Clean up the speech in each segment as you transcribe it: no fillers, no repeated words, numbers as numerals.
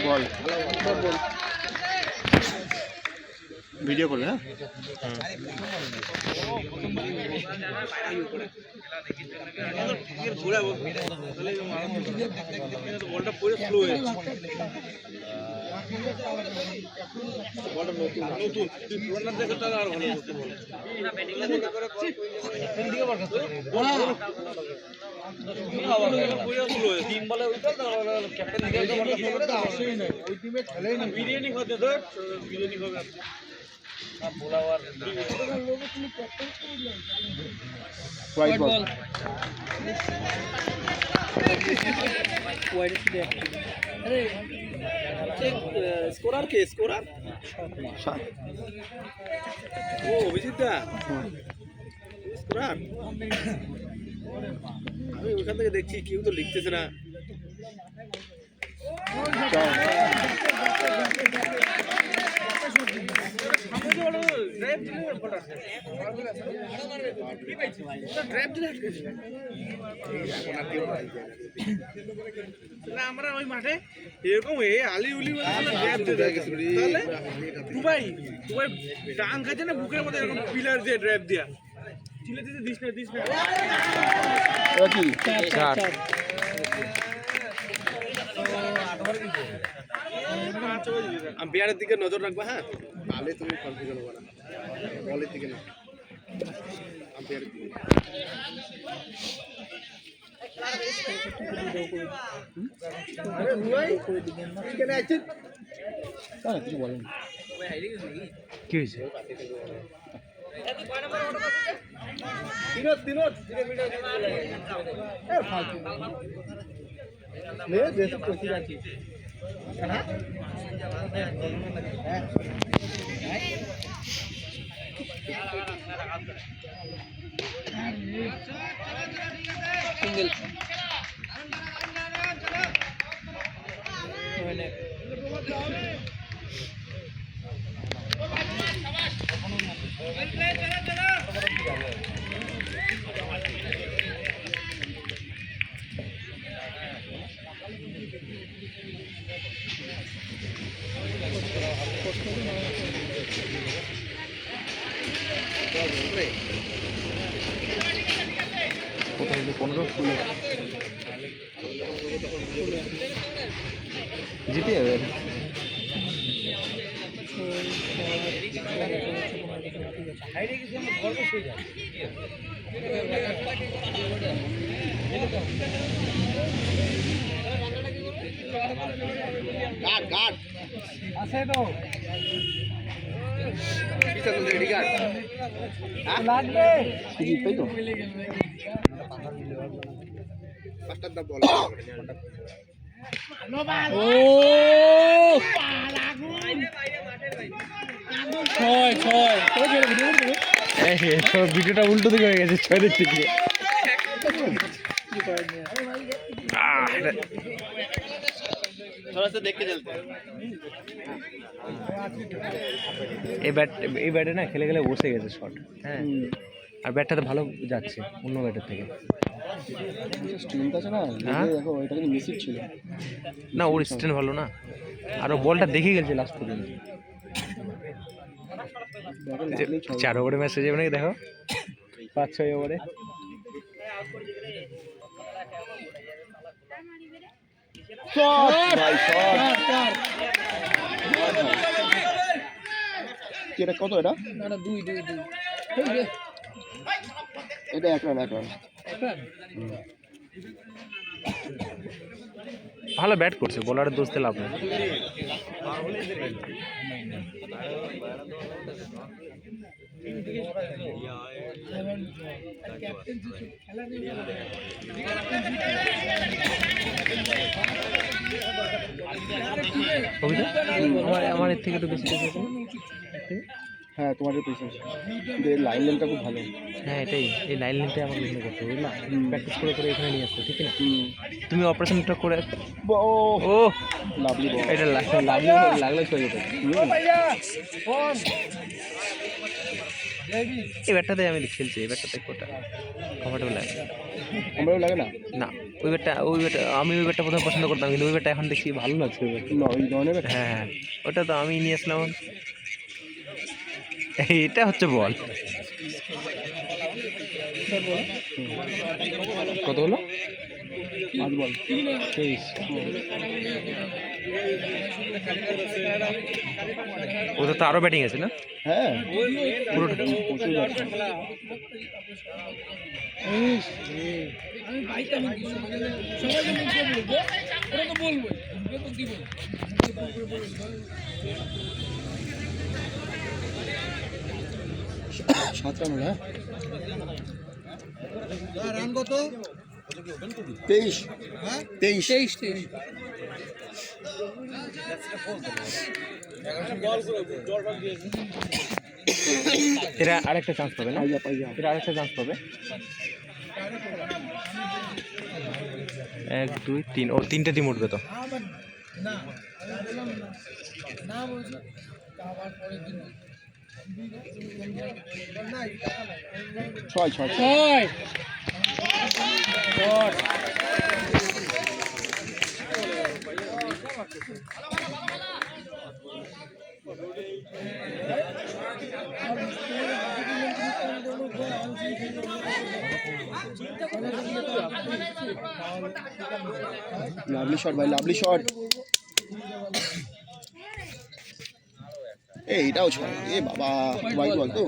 বল video করবে হ্যাঁ বলটা পুরো স্লো হয়ে নতুন পুরোনো দেখে তাহলে আর ভালো হতো বিরিয়ানি খাতে ধর বিরিয়ানি খাবে হোয়াইট বল স্কোরার কে স্কোরার ও অভিজিৎ দা স্কোরার আমি ওখান থেকে দেখছি কেউ তো লিখতেছে না আমরা ওই মাঠে এরকম আলি উলি দুবাই দুবাই ডাং খাচ্ছে না বুকের মধ্যে এরকম পিলার দিয়ে ড্রাইভ দিয়া চিলে দিতে দিস না আমি বিয়ারের দিকে নজর রাখবো হ্যাঁ তাহলে তুমি কনফিউশন হবে না বলের দিকে না আম্পায়ারের দিকে কিছু বলেন কি হয়েছে কোথায় 15 জিতে যাবে আছে তো লাগবে তাই তো ও ভিডিওটা উল্টো দিকে হয়ে গেছে 6 দিক থেকে এই ব্যাটে না খেলে গেলে বসে গেছে শট হ্যাঁ আর ব্যাটটাতে ভালো যাচ্ছে অন্য ব্যাটের থেকে না ওর স্ট্যান্ড ভালো না আর ও বলটা দেখে গেছে লাস্ট পর্যন্ত 4 ওভারে ম্যাচ হয়ে যাবে নাকি দেখো 5-6 ওভারে এটা কত এটা এটা 1 রান ভালো ব্যাট করছে বোলারের দোষ দিলে লাভ নেই আমার এর থেকে একটু বেশি হ্যাঁ তোমাদের পেশেন্স লাইন লেনটা খুব ভালো হ্যাঁ এটাই এই লাইন লেনটাই আমাকে মনে করতে বুঝলা প্র্যাকটিস করে করে এখানে নিয়ে আসতো ঠিক না তুমি অপারেশনটা করে ও লাভলি এটা লাগলে চলে যেত এই ব্যাটটাতে আমি খেলছি এই ব্যাটটাতে কোটা কমফর্টেবল লাগে লাগে না না ওই ব্যাটটা আমি ওই ব্যাটটা প্রথমে পছন্দ করতাম, কিন্তু ওই ব্যাটটা এখন দেখছি ভালো লাগছে ওই ব্যাটটা। না ওই ধরনের ব্যাট হ্যাঁ হ্যাঁ, ওটা তো আমি নিয়ে আসলাম। এটা হচ্ছে বল। কত হলো? 5 বল 23। ওদের তো আরো ব্যাটিং আছে না? হ্যাঁ পুরোটা প্রচুর ব্যাট সাত রান হলো। হ্যাঁ রান কত? 23 23 এরা আরেকটা চান্স পাবে না? পাইয়া এরা আরেকটা চান্স পাবে। 1 2 3, ও 3টে টিম উঠবে তো। ছয় ছয় লাভলি শট ভাই, লাভলি শট। এইটাও ছয়। এ বাবা হোয়াইট বল তো।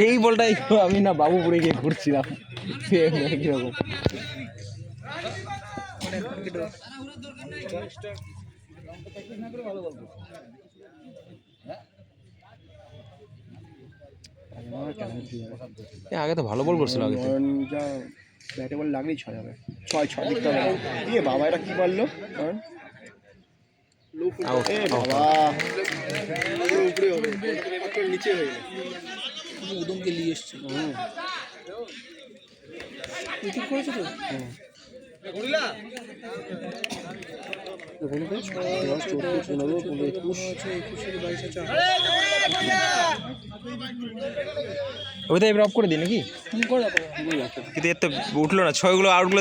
এই বলটাই তো আমি না বাবুপুরে গিয়ে ঘুরছিলাম, সেম একই রকম। আগে তো ভালো বল করছিল আগে। যা ব্যাটে বল লাগলেই ছয় হবে। ছয় ছয় দিতে হবে। এ বাবা এটা কি বললো? আউট। এ বাবা উপরে হবে, নিচে হয়ে গেল। উদমকে নিয়ে এসছে উইকেট করেছে তো। ওইটা এবার অফ করে দিই নাকি? করে কিন্তু এর তো উঠলো না, ছয়গুলো আউটগুলো